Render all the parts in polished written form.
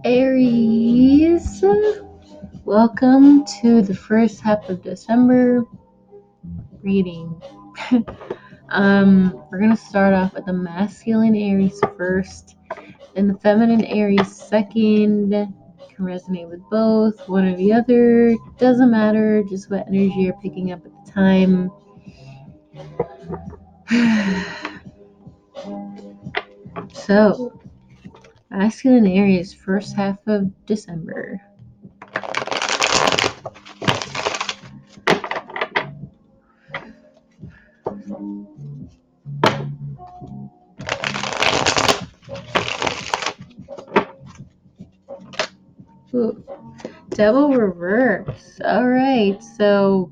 Aries, welcome to the first half of December reading. We're gonna start off with the masculine Aries first, and the feminine Aries second. Can resonate with both, one or the other. Doesn't matter, just what energy you're picking up at the time. So, masculine Aries, first half of December. Ooh, double reverse. Alright, so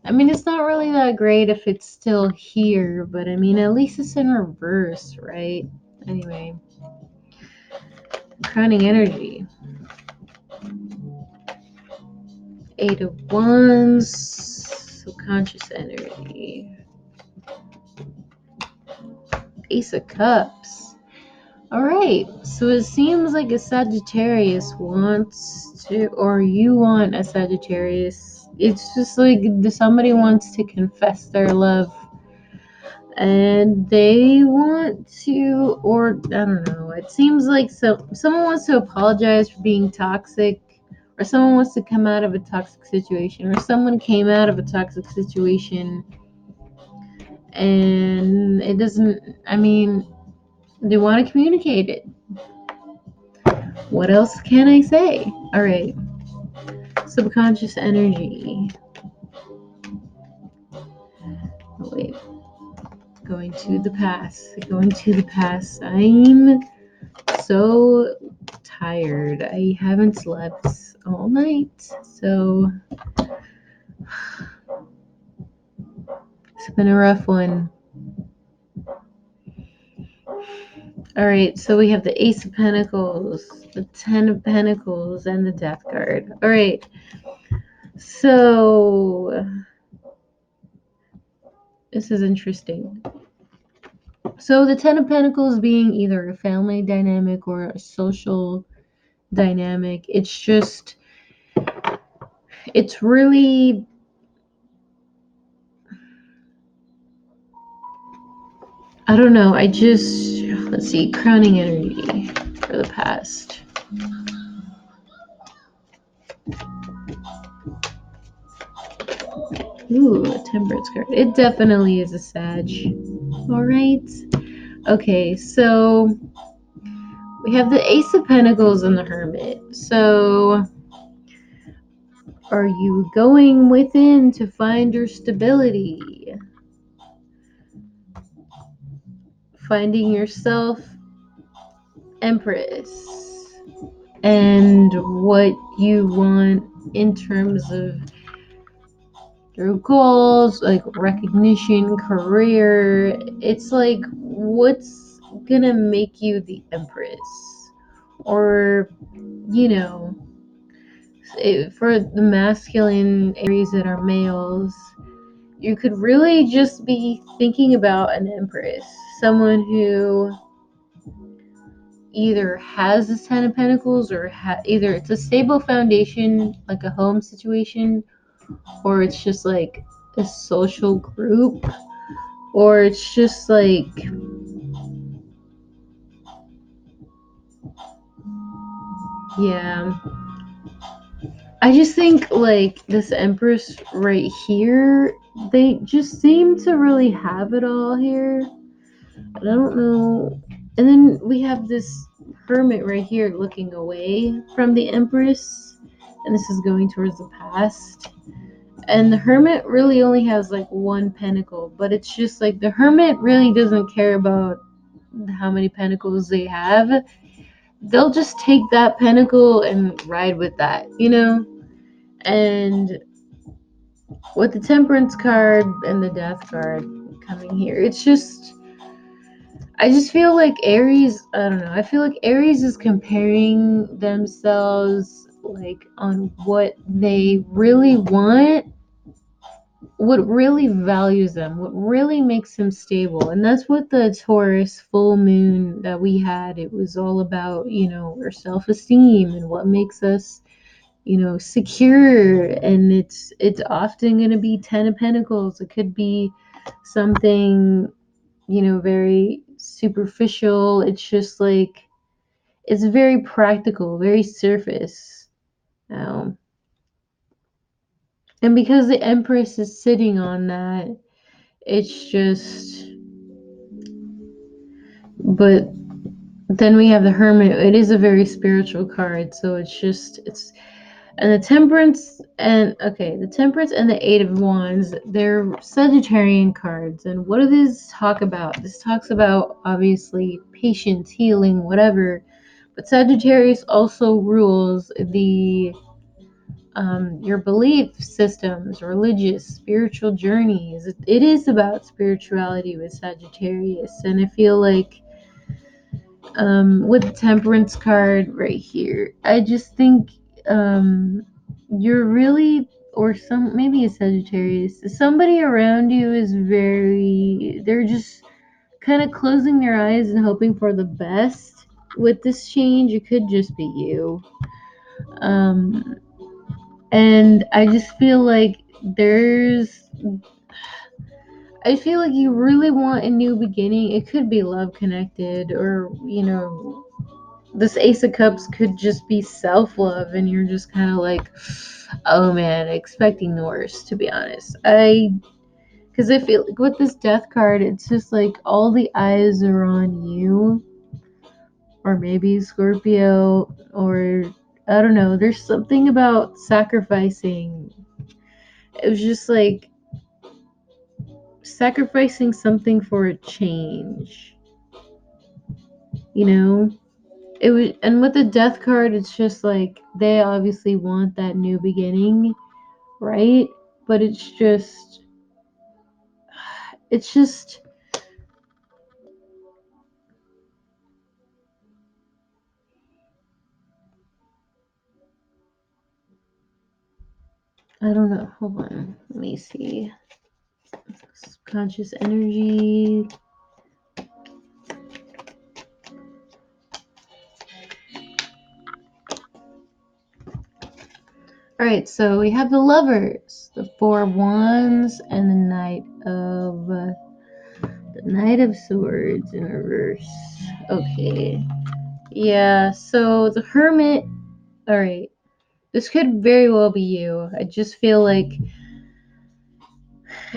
I mean, it's not really that great if it's still here, but I mean, at least it's in reverse, right? Anyway, crowning energy. Eight of Wands, subconscious energy. Ace of Cups. All right, so it seems like a Sagittarius wants to, or you want a Sagittarius. It's just like somebody wants to confess their love and they want to, or I don't know, it seems like someone wants to apologize for being toxic, or someone wants to come out of a toxic situation, or someone came out of a toxic situation and it doesn't, I mean, they want to communicate it. What else can I say? All right, subconscious energy. Oh, wait, going to the past. I'm so tired. I haven't slept all night, so it's been a rough one. All right, so we have the Ace of Pentacles, the Ten of Pentacles, and the Death card. All right, so this is interesting. So the Ten of Pentacles being either a family dynamic or a social dynamic, it's really, I don't know, let's see, crowning energy for the past. Ooh, a Temperance card. It definitely is a Sag. Alright. Okay, so we have the Ace of Pentacles and the Hermit. So, are you going within to find your stability? Finding yourself, Empress, and what you want in terms of your goals, like recognition, career. It's like, what's gonna make you the Empress? Or, you know, for the masculine Aries that are males, you could really just be thinking about an Empress, someone who either has the Ten of Pentacles, or either it's a stable foundation, like a home situation, or it's just like a social group, or it's just like, yeah, I just think like this Empress right here, they just seem to really have it all here, and I don't know. And then we have this Hermit right here looking away from the Empress, and this is going towards the past. And the Hermit really only has like one pentacle, but it's just like the Hermit really doesn't care about how many pentacles they have. They'll just take that pentacle and ride with that, you know? And with the Temperance card and the Death card coming here, it's just, I just feel like Aries, I don't know, I feel like Aries is comparing themselves like on what they really want what really values them, what really makes them stable. And that's what the Taurus full moon that we had, it was all about, our self-esteem and what makes us, secure. And it's often going to be 10 of Pentacles. It could be something, very superficial. It's just like, it's very practical, very surface. Um, and because the Empress is sitting on that, it's just, but then we have the Hermit. It is a very spiritual card, so it's and the Temperance, and okay, the Temperance and the Eight of Wands, they're Sagittarian cards. And what do these talk about? This talks about obviously patience, healing, whatever. But Sagittarius also rules the your belief systems, religious, spiritual journeys. It is about spirituality with Sagittarius, and I feel like with the Temperance card right here, I just think you're really, or some, maybe a Sagittarius, somebody around you is very, they're just kind of closing their eyes and hoping for the best with this change. It could just be you. Um, and I just feel like I feel like you really want a new beginning. It could be love connected, or, this Ace of Cups could just be self love, and you're just kind of like, oh man, expecting the worst, to be honest. Because I feel like with this Death card, it's just like all the eyes are on you, or maybe Scorpio, or I don't know. There's something about sacrificing. It was just like sacrificing something for a change, you know? It was, and with the Death card, it's just like they obviously want that new beginning, right? But it's just, I don't know. Hold on, let me see. Subconscious energy. All right, so we have the Lovers, the Four of Wands, and the Knight of Swords in reverse. Okay, yeah. So the Hermit. All right, this could very well be you. I just feel like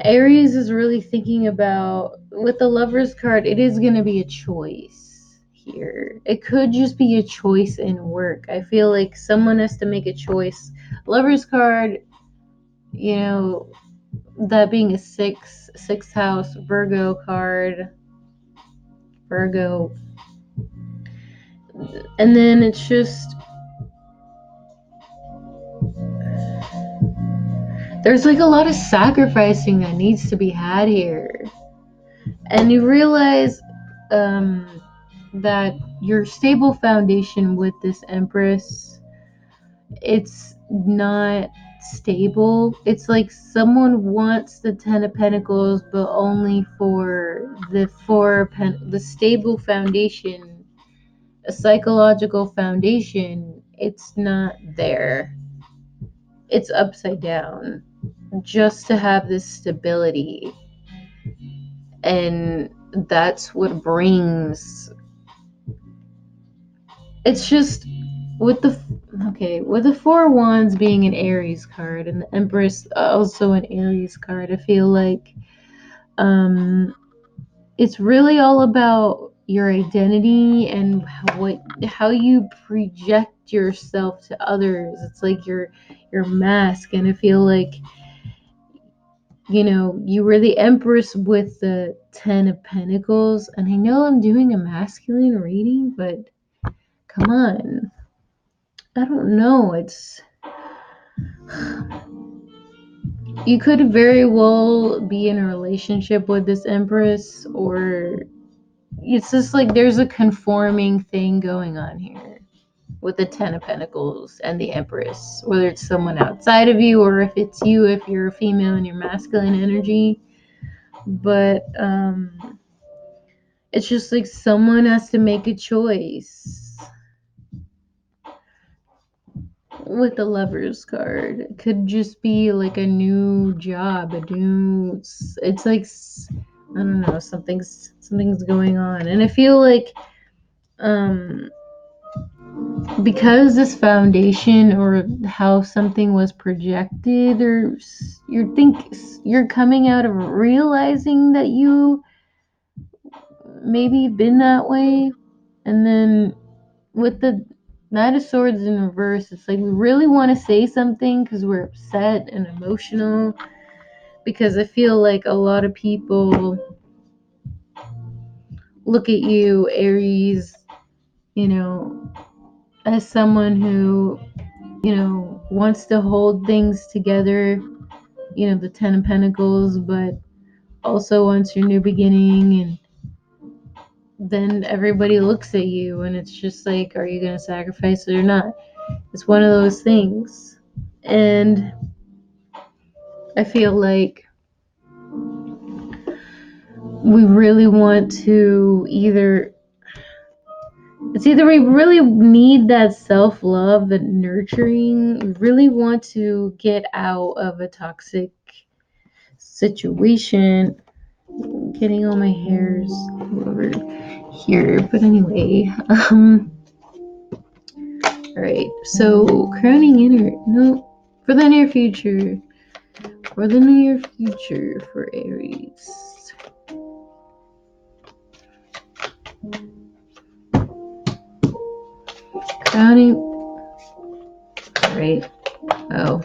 Aries is really thinking about, with the Lovers card, it is going to be a choice here. It could just be a choice in work. I feel like someone has to make a choice. Lovers card, you know, that being a sixth house Virgo card, Virgo. And then it's just, there's like a lot of sacrificing that needs to be had here. And you realize that your stable foundation with this Empress, it's not stable. It's like someone wants the Ten of Pentacles, but only for the stable foundation, a psychological foundation. It's not there. It's upside down just to have this stability. And that's what brings, it's just, with the with the Four of Wands being an Aries card and the Empress also an Aries card, I feel like um it's really all about your identity and how you project yourself to others. It's like your mask. And I feel like, you were the Empress with the Ten of Pentacles. And I know I'm doing a masculine reading, but come on, I don't know. You could very well be in a relationship with this Empress, or it's just like there's a conforming thing going on here. with the Ten of Pentacles and the Empress, whether it's someone outside of you or if it's you, if you're a female in your masculine energy. But it's just like someone has to make a choice. With the Lovers card, it could just be like a new job, it's like, I don't know, something's going on. And I feel like because this foundation or how something was projected, or you're coming out of realizing that you maybe been that way. And then with the Knight of Swords in reverse, it's like we really want to say something because we're upset and emotional, because I feel like a lot of people look at you, Aries, as someone who, wants to hold things together, the Ten of Pentacles, but also wants your new beginning. And then everybody looks at you and it's just like, are you going to sacrifice it or not? It's one of those things. And I feel like we really want to it's either we really need that self-love, that nurturing, we really want to get out of a toxic situation. I'm getting all my hairs over here, but anyway, all right, so crowning inner, no, for the near future, for Aries. Crowning, all right, oh.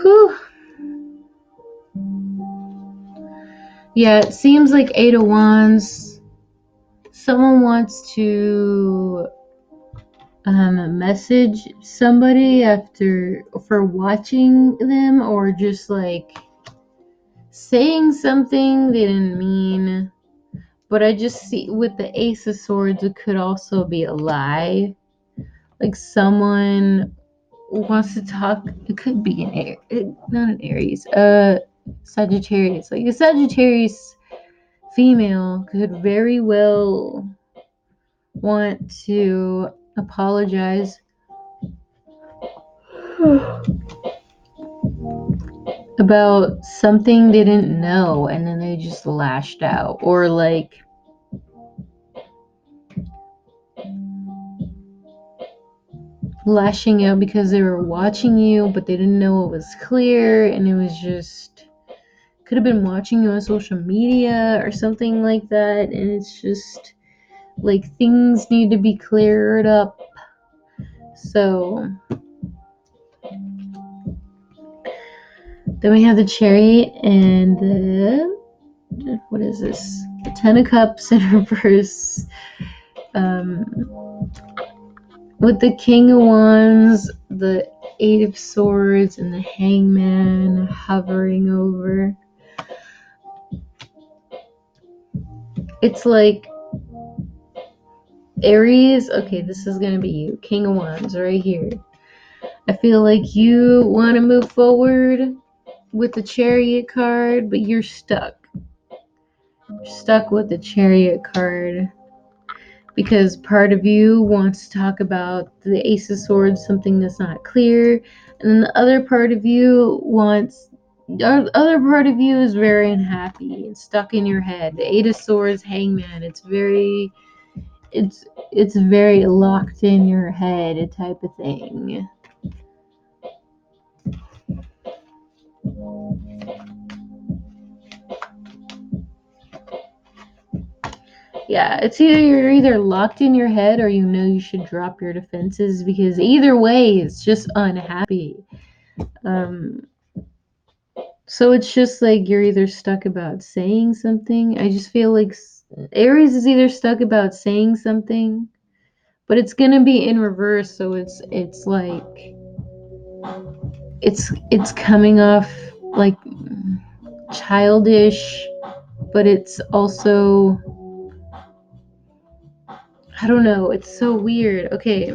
Whew. Yeah, it seems like Eight of Wands. Someone wants to message somebody for watching them, or just like saying something they didn't mean. But I just see with the Ace of Swords, it could also be a lie. Like someone wants to talk. It could be not an Aries, Sagittarius. Like a Sagittarius female could very well want to apologize about something they didn't know, and then they just lashed out, or like lashing out because they were watching you but they didn't know it was clear, and it was just could have been watching you on social media or something like that, and it's just like things need to be cleared up. So then we have the Chariot and the, what is this, the Ten of Cups in reverse, with the King of Wands, the Eight of Swords, and the Hangman hovering over. It's like Aries, okay, this is gonna be you, King of Wands right here. I feel like you want to move forward with the Chariot card, but you're stuck. You're stuck with the Chariot card because part of you wants to talk about the Ace of Swords, something that's not clear, and then the other part of you is very unhappy and stuck in your head. The Eight of Swords, Hangman, it's very locked in your head type of thing. Yeah, it's you're either locked in your head or you should drop your defenses, because either way it's just unhappy. So it's just like you're either stuck about saying something. I just feel like Aries is either stuck about saying something, but it's gonna be in reverse, so it's like it's coming off like childish, but it's also, I don't know, it's so weird. Okay.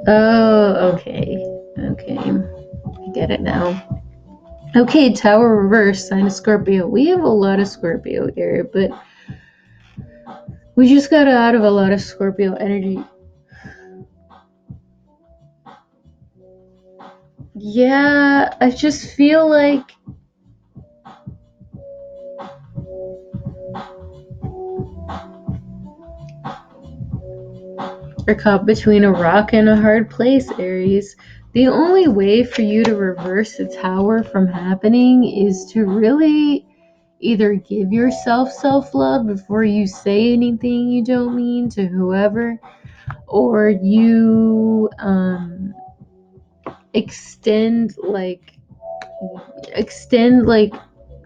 Oh, okay. Okay. I get it now. Okay, Tower reverse, sign of Scorpio. We have a lot of Scorpio here, but we just got out of a lot of Scorpio energy. Yeah, I just feel like you're caught between a rock and a hard place, Aries. The only way for you to reverse the Tower from happening is to really either give yourself self-love before you say anything you don't mean to whoever, or you extend like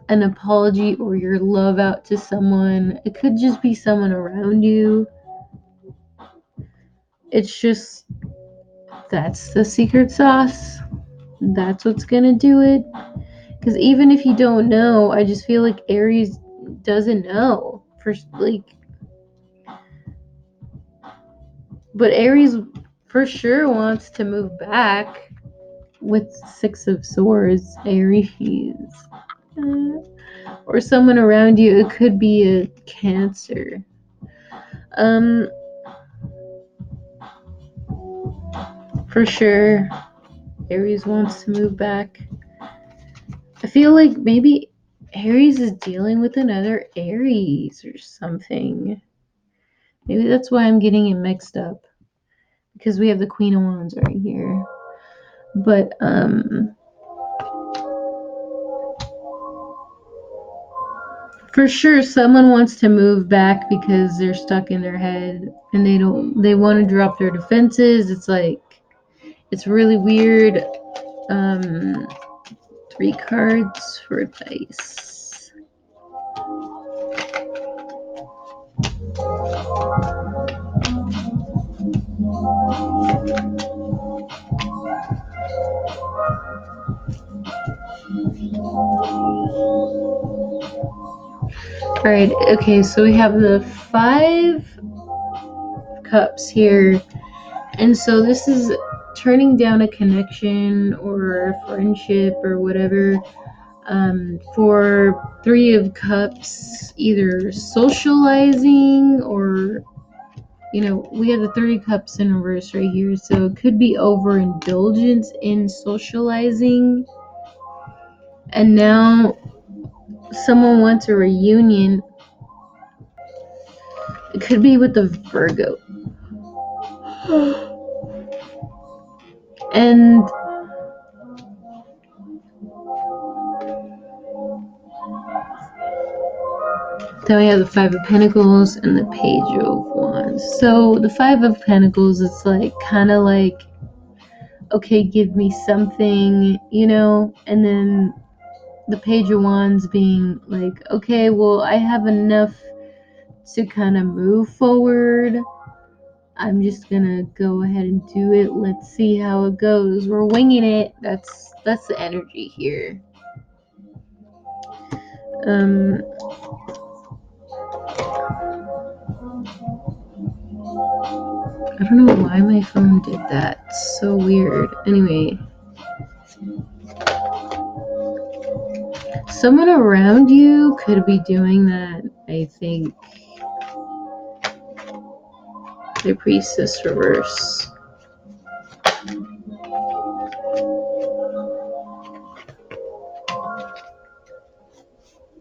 an apology or your love out to someone. It could just be someone around you. It's just, that's the secret sauce. That's what's gonna do it. Because even if you don't know, I just feel like Aries doesn't know. But Aries for sure wants to move back with Six of Swords, Aries. Or someone around you. It could be a Cancer. For sure, Aries wants to move back. I feel like maybe Aries is dealing with another Aries or something. Maybe that's why I'm getting it mixed up. Because we have the Queen of Wands right here. But, for sure, someone wants to move back because they're stuck in their head and they want to drop their defenses. It's like, it's really weird. 3 cards for advice. Alright, okay, so we have the 5 cups here. And so this is turning down a connection or a friendship or whatever. For 3 of cups, either socializing or, we have the 3 cups in reverse right here. So it could be overindulgence in socializing. And now someone wants a reunion. It could be with the Virgo. And then we have the 5 of Pentacles and the Page of Wands. So the 5 of Pentacles, it's like kind of like, okay, give me something, and then the Page of Wands being like, okay, well, I have enough to kind of move forward. I'm just gonna go ahead and do it. Let's see how it goes. We're winging it. That's the energy here. I don't know why my phone did that. It's so weird. Anyway. Someone around you could be doing that, I think. The Priestess reverse.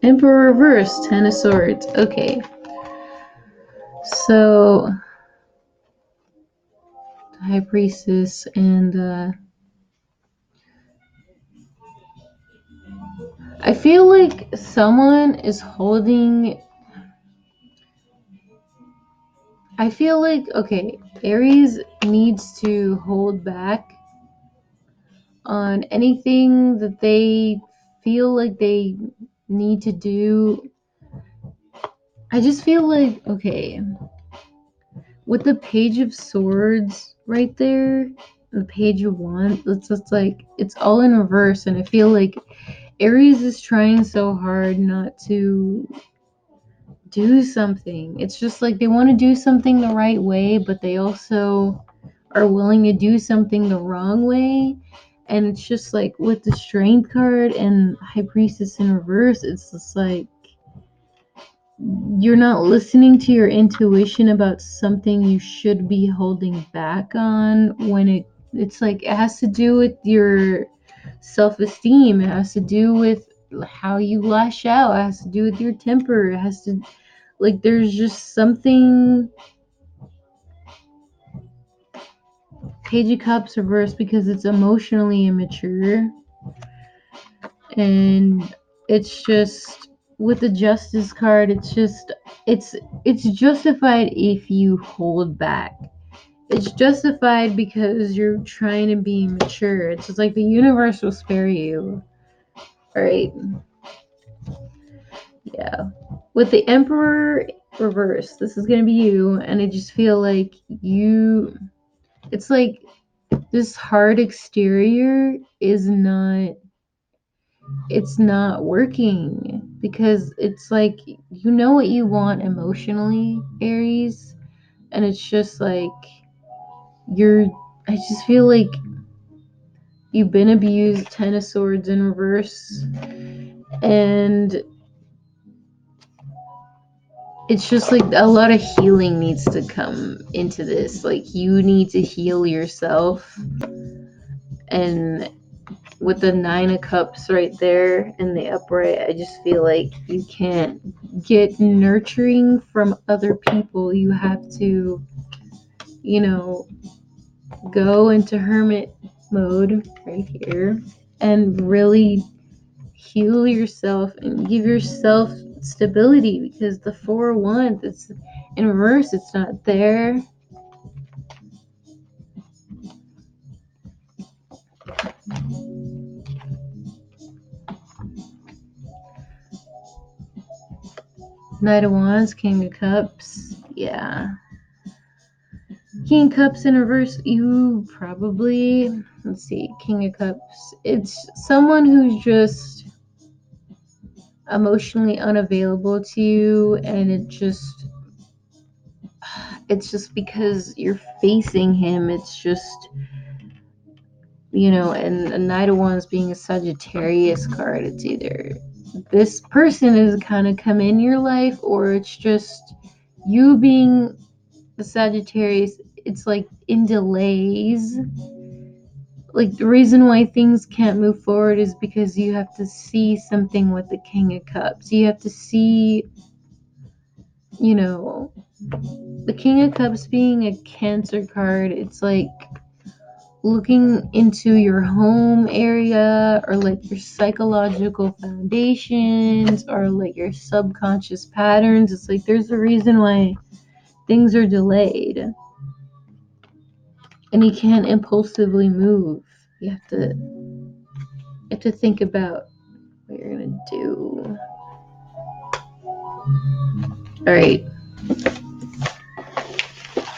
Emperor reverse, 10 of Swords. Okay. So, the High Priestess and I feel like someone is holding. I feel like, okay, Aries needs to hold back on anything that they feel like they need to do I just feel like, okay, with the Page of Swords right there, and the Page of Wands, it's just like, it's all in reverse, and I feel like Aries is trying so hard not to do something. It's just like they want to do something the right way, but they also are willing to do something the wrong way. And it's just like with the Strength card and High Priestess in reverse, it's just like you're not listening to your intuition about something you should be holding back on when it's like it has to do with your self-esteem. It has to do with how you lash out. It has to do with your temper. It has to, like, there's just something. Page of Cups reversed because it's emotionally immature, and it's just with the Justice card, it's just it's justified if you hold back. It's justified because you're trying to be mature. It's just like the universe will spare you. All right. Yeah. With the Emperor reverse, this is gonna be you, and I just feel like you. It's like this hard exterior is not. It's not working because it's like you know what you want emotionally, Aries, and it's just like you're. I just feel like you've been abused. Ten of Swords in reverse, and it's just like a lot of healing needs to come into this. Like you need to heal yourself, and with the Nine of Cups right there in the upright, I just feel like you can't get nurturing from other people. You have to, you know, go into hermit mode right here and really heal yourself and give yourself stability, because the Four of Wands, it's in reverse, it's not there. Knight of Wands, King of Cups, yeah. King of Cups in reverse, you probably, let's see, King of Cups, it's someone who's just emotionally unavailable to you, and it's just because you're facing him. It's just, and a Knight of Wands being a Sagittarius card, it's either this person is kind of come in your life, or it's just you being the Sagittarius. It's like in delays. Like the reason why things can't move forward is because you have to see something with the King of Cups. You have to see, you know, the King of Cups being a Cancer card. It's like looking into your home area, or like your psychological foundations, or like your subconscious patterns. It's like there's a reason why things are delayed, and you can't impulsively move. You have to think about what you're gonna do. All right,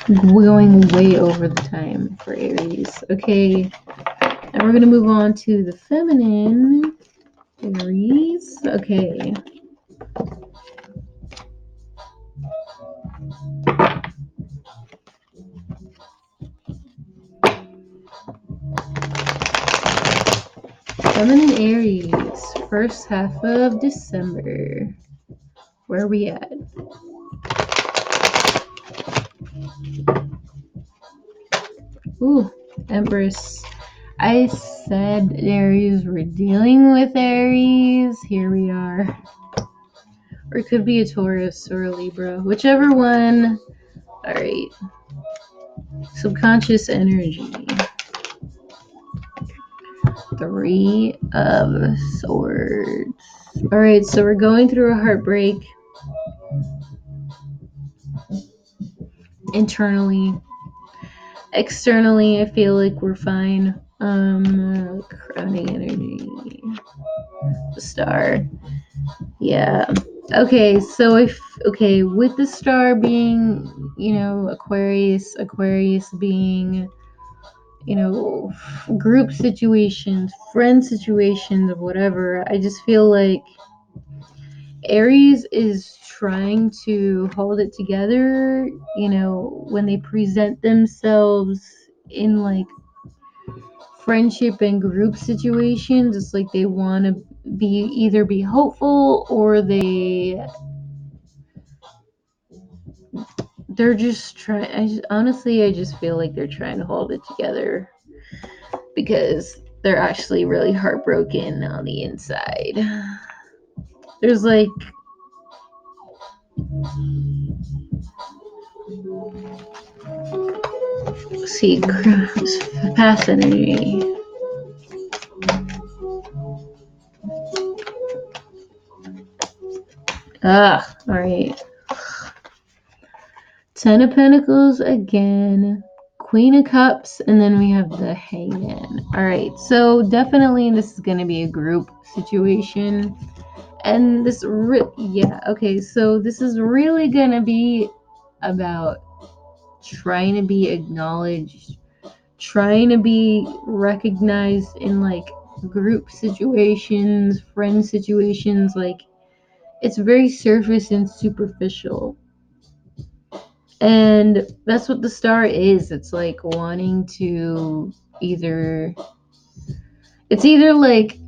we're going way over the time for Aries. Okay, and we're gonna move on to the feminine Aries. Okay. Feminine Aries, first half of December. Where are we at? Ooh, Empress. I said Aries, we're dealing with Aries. Here we are. Or it could be a Taurus or a Libra, whichever one. Alright. Subconscious energy. Three of Swords. Alright, so we're going through a heartbreak internally. Externally, I feel like we're fine. Crowning energy. The Star. Yeah. Okay, so if okay, with the star being, Aquarius, being, group situations, friend situations, whatever, I just feel like Aries is trying to hold it together, when they present themselves in like friendship and group situations. It's like they want to be hopeful, or they're just trying. Honestly, I just feel like they're trying to hold it together because they're actually really heartbroken on the inside. There's like, see, past energy. All right. Ten of Pentacles again, Queen of Cups, and then we have the Hangman. All right, so definitely this is going to be a group situation. And okay, so this is really going to be about trying to be acknowledged, trying to be recognized in like group situations, friend situations. Like, it's very surface and superficial. And that's what the star is. It's like wanting to either, it's either like,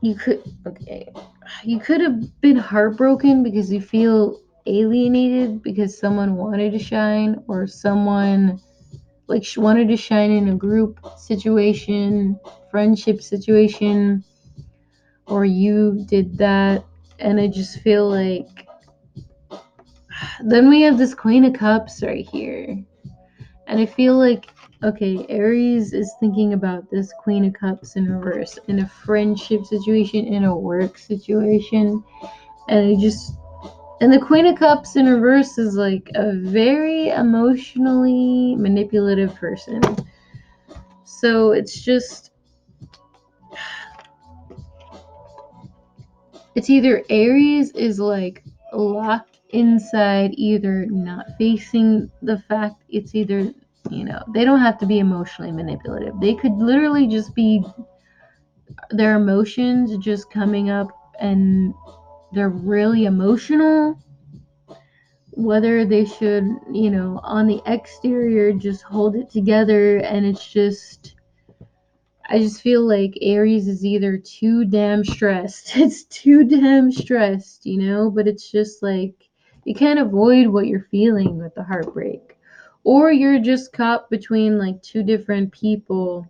you could have been heartbroken because you feel alienated because someone wanted to shine, or someone like wanted to shine in a group situation, friendship situation, or you did that. And I just feel like then we have this Queen of Cups right here. And I feel like, okay, Aries is thinking about this Queen of Cups in reverse in a friendship situation, in a work situation. And the Queen of Cups in reverse is like a very emotionally manipulative person. So it's either Aries is like locked inside, either not facing the fact, it's either, they don't have to be emotionally manipulative. They could literally just be their emotions just coming up, and they're really emotional. Whether they should, on the exterior just hold it together, and I just feel like Aries is either too damn stressed. It's too damn stressed, but it's just like you can't avoid what you're feeling with the heartbreak. Or you're just caught between like two different people,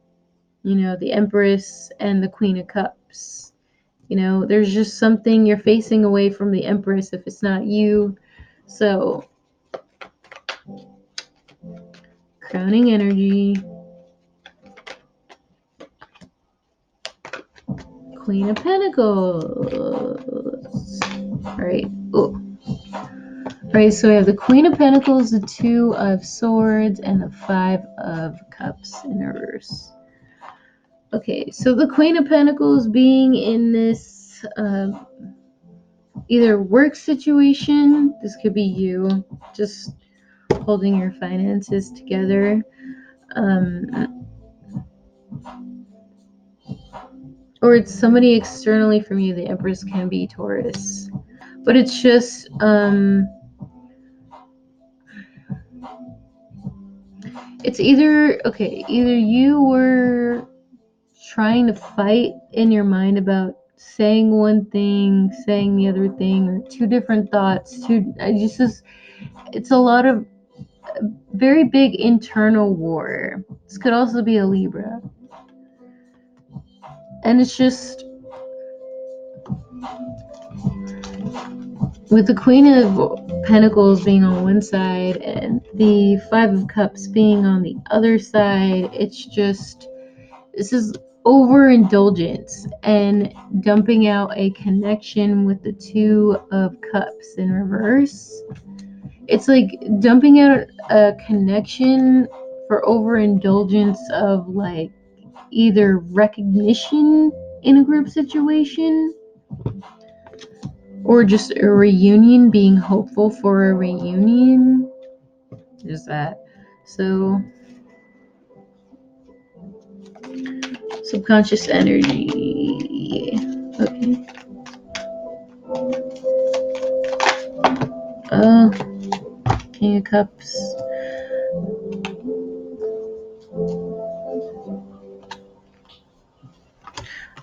the Empress and the Queen of Cups. There's just something you're facing away from the Empress if it's not you. So, crowning energy. Queen of Pentacles. All right. Oh. All right, so we have the Queen of Pentacles, the Two of Swords, and the Five of Cups in reverse. Okay, so the Queen of Pentacles being in this either work situation, this could be you, just holding your finances together. Or it's somebody externally from you. The Empress can be Taurus. But it's just, it's either you were trying to fight in your mind about saying one thing, saying the other thing, or two different thoughts. It's a lot of very big internal war. This could also be a Libra. And it's just, with the Queen of Pentacles being on one side and the Five of Cups being on the other side, it's just, this is overindulgence and dumping out a connection with the Two of Cups in reverse. It's like dumping out a connection for overindulgence of like either recognition in a group situation, or just a reunion, being hopeful for a reunion. There's that. So, subconscious energy. Okay. Oh, King of Cups.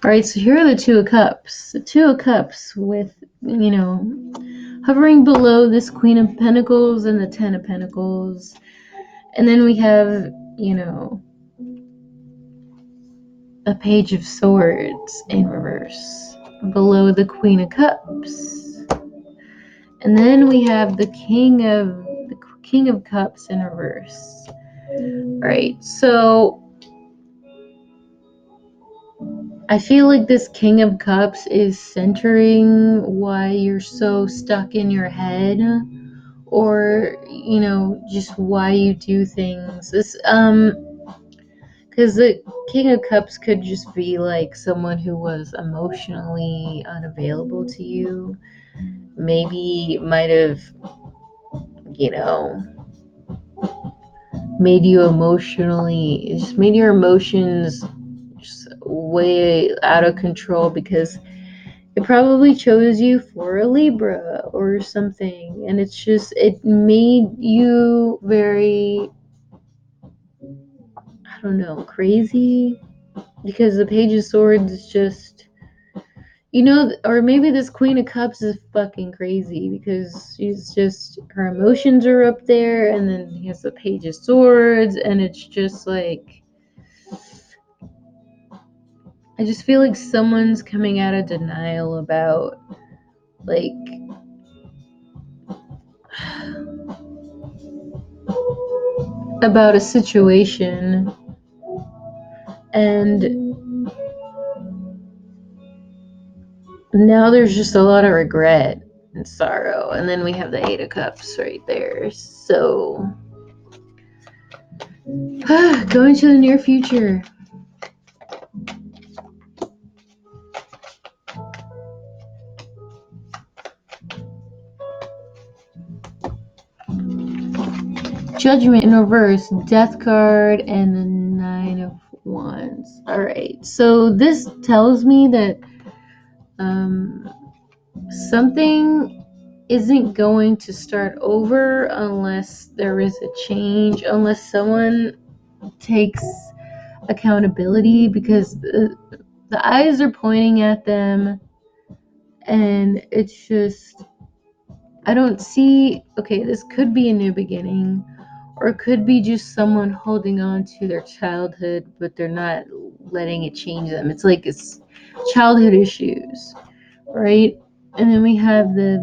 Alright, so here are the Two of Cups. The Two of Cups with, hovering below this Queen of Pentacles and the Ten of Pentacles. And then we have, a Page of Swords in reverse below the Queen of Cups. And then we have the King of Cups in reverse. Right. So I feel like this King of Cups is centering why you're so stuck in your head, or just why you do things. This because the King of Cups could just be like someone who was emotionally unavailable to you. Maybe might have, made you emotionally, just made your emotions just way out of control, because it probably chose you for a Libra or something, and it made you very, I don't know, crazy, because the Page of Swords is just, or maybe this Queen of Cups is fucking crazy, because her emotions are up there, and then he has the Page of Swords, and it's just like, I just feel like someone's coming out of denial about, like, about a situation, and now there's just a lot of regret and sorrow. And then we have the Eight of Cups right there. So, going to the near future. Judgment in reverse, Death card, and the Nine of Wands. Alright, so this tells me that something isn't going to start over unless there is a change, unless someone takes accountability, because the eyes are pointing at them, and it's just, I don't see, okay, this could be a new beginning, or it could be just someone holding on to their childhood, but they're not letting it change them. It's like it's childhood issues, right? And then we have the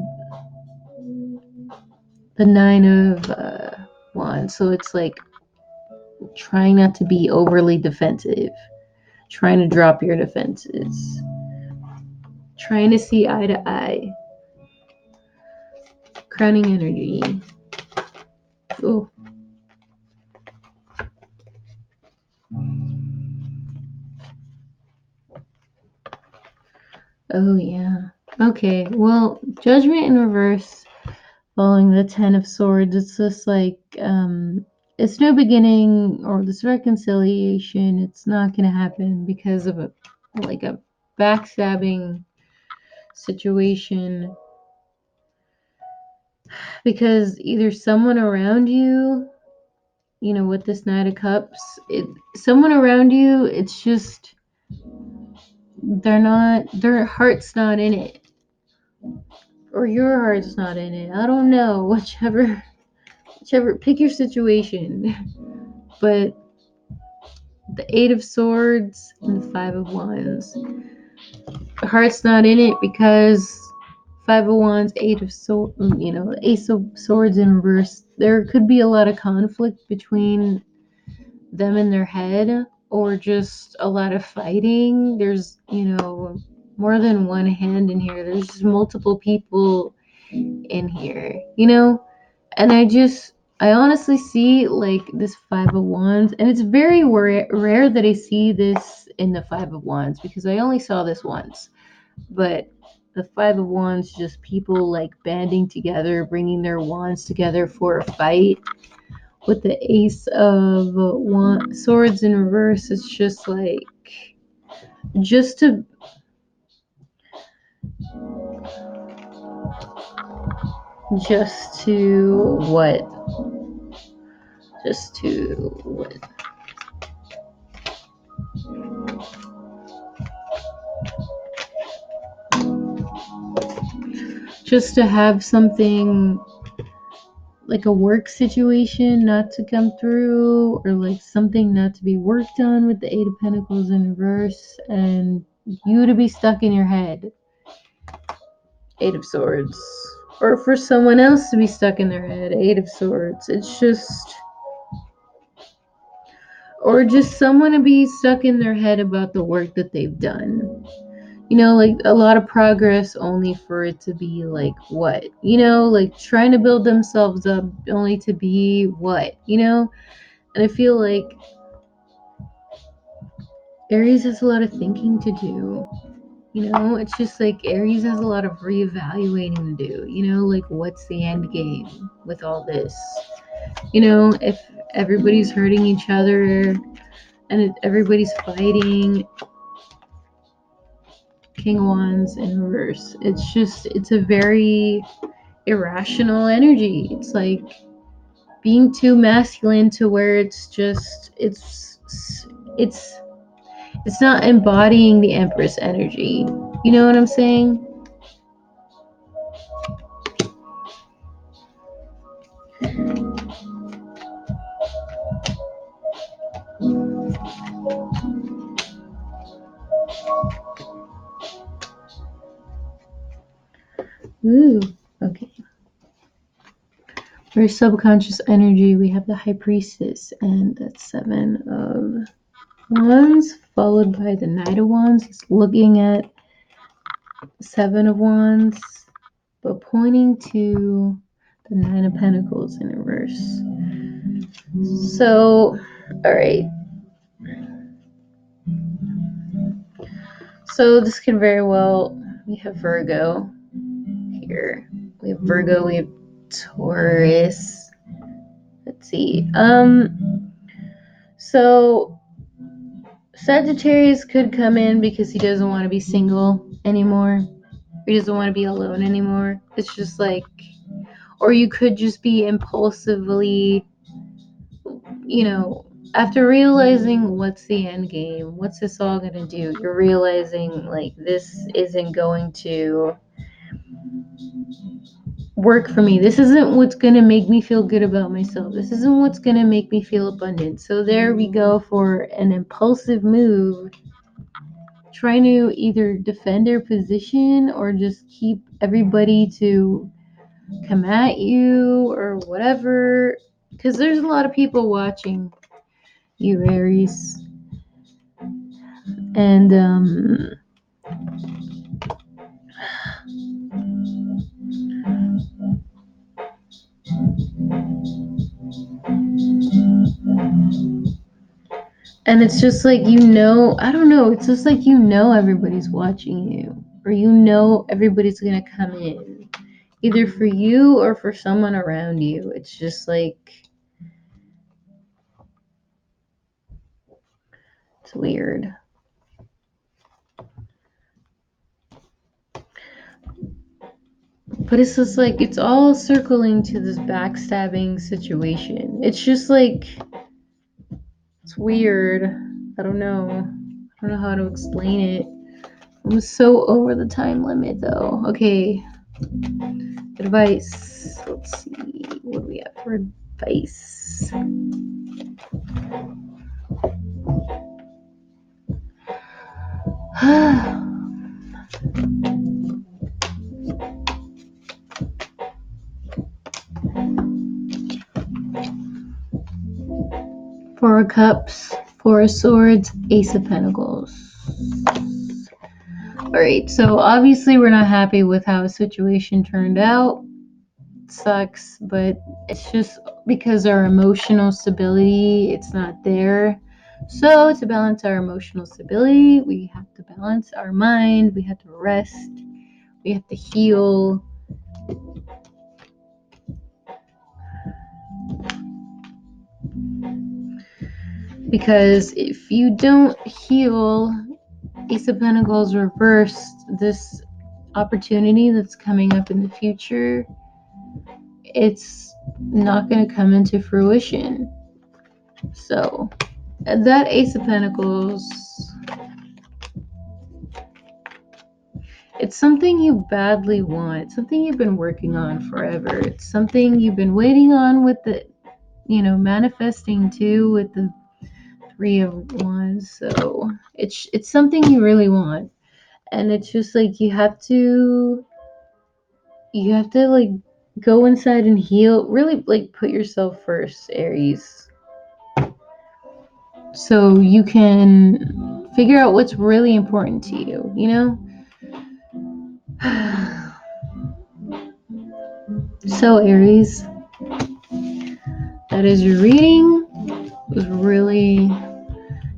Nine of Wands. So it's like trying not to be overly defensive, trying to drop your defenses, trying to see eye to eye. Crowning energy. Oh. Oh, yeah. Okay, well, Judgment in reverse, following the Ten of Swords, it's just like, it's no beginning, or this reconciliation, it's not going to happen because of a backstabbing situation, because either someone around you, with this Knight of Cups, someone around you, it's just, their heart's not in it, or your heart's not in it. I don't know, whichever, pick your situation. But the Eight of Swords and the Five of Wands, the heart's not in it because Five of Wands, Eight of Swords, Ace of Swords in reverse. There could be a lot of conflict between them in their head, or just a lot of fighting. There's, more than one hand in here. There's just multiple people in here, and I just, I honestly see like this Five of Wands, and it's very rare that I see this in the Five of Wands because I only saw this once. But the Five of Wands, just people like banding together, bringing their wands together for a fight. With the Ace of Swords in reverse, it's just like just to just to what just to what just to have something like a work situation not to come through, or like something not to be worked on with the Eight of Pentacles in reverse, and you to be stuck in your head. Eight of Swords. Or for someone else to be stuck in their head. Eight of Swords. It's just, or just someone to be stuck in their head about the work that they've done. You know, like a lot of progress only for it to be like what? You know, like trying to build themselves up only to be what? You know? And I feel like Aries has a lot of thinking to do. You know, it's just like Aries has a lot of reevaluating to do. You know, like what's the end game with all this? You know, if everybody's hurting each other and everybody's fighting, King of Wands in reverse. It's just, it's a very irrational energy. It's like being too masculine to where it's just, it's it's not embodying the Empress energy. You know what I'm saying? Ooh, okay. For subconscious energy, we have the High Priestess and that Seven of Wands, followed by the Knight of Wands. It's looking at Seven of Wands, but pointing to the Nine of Pentacles in reverse. So, all right. So this could very well, we have Virgo here. We have Virgo, we have Taurus. Let's see. So Sagittarius could come in because he doesn't want to be single anymore. He doesn't want to be alone anymore. It's just like, or you could just be impulsively, you know, after realizing what's the end game, what's this all gonna do, you're realizing like this isn't going to work for me. This isn't what's gonna make me feel good about myself. This isn't what's gonna make me feel abundant. So there we go for an impulsive move, trying to either defend their position or just keep everybody to come at you or whatever. Because there's a lot of people watching you, Aries. And and it's just like, you know, I don't know, it's just like, you know, everybody's watching you, or you know everybody's gonna come in, either for you or for someone around you. It's just like, it's weird. But it's just like, it's all circling to this backstabbing situation. It's just like, it's weird. I don't know. I don't know how to explain it. I'm so over the time limit though. Okay. Advice. Let's see. What do we have for advice? Four of Cups, Four of Swords, Ace of Pentacles. Alright, so obviously we're not happy with how a situation turned out. It sucks, but it's just because our emotional stability, it's not there. So to balance our emotional stability, we have to balance our mind, we have to rest, we have to heal. Because if you don't heal, Ace of Pentacles reversed, this opportunity that's coming up in the future, it's not going to come into fruition. So that Ace of Pentacles, it's something you badly want, something you've been working on forever. It's something you've been waiting on with the, manifesting too with the Three of Wands. So it's something you really want. And it's just like you have to like go inside and heal, really like put yourself first, Aries, so you can figure out what's really important to you. So Aries, that is your reading. It was really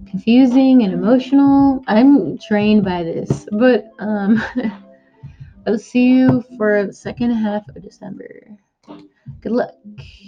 confusing and emotional. I'm trained by this, but I'll see you for the second half of December. Good luck.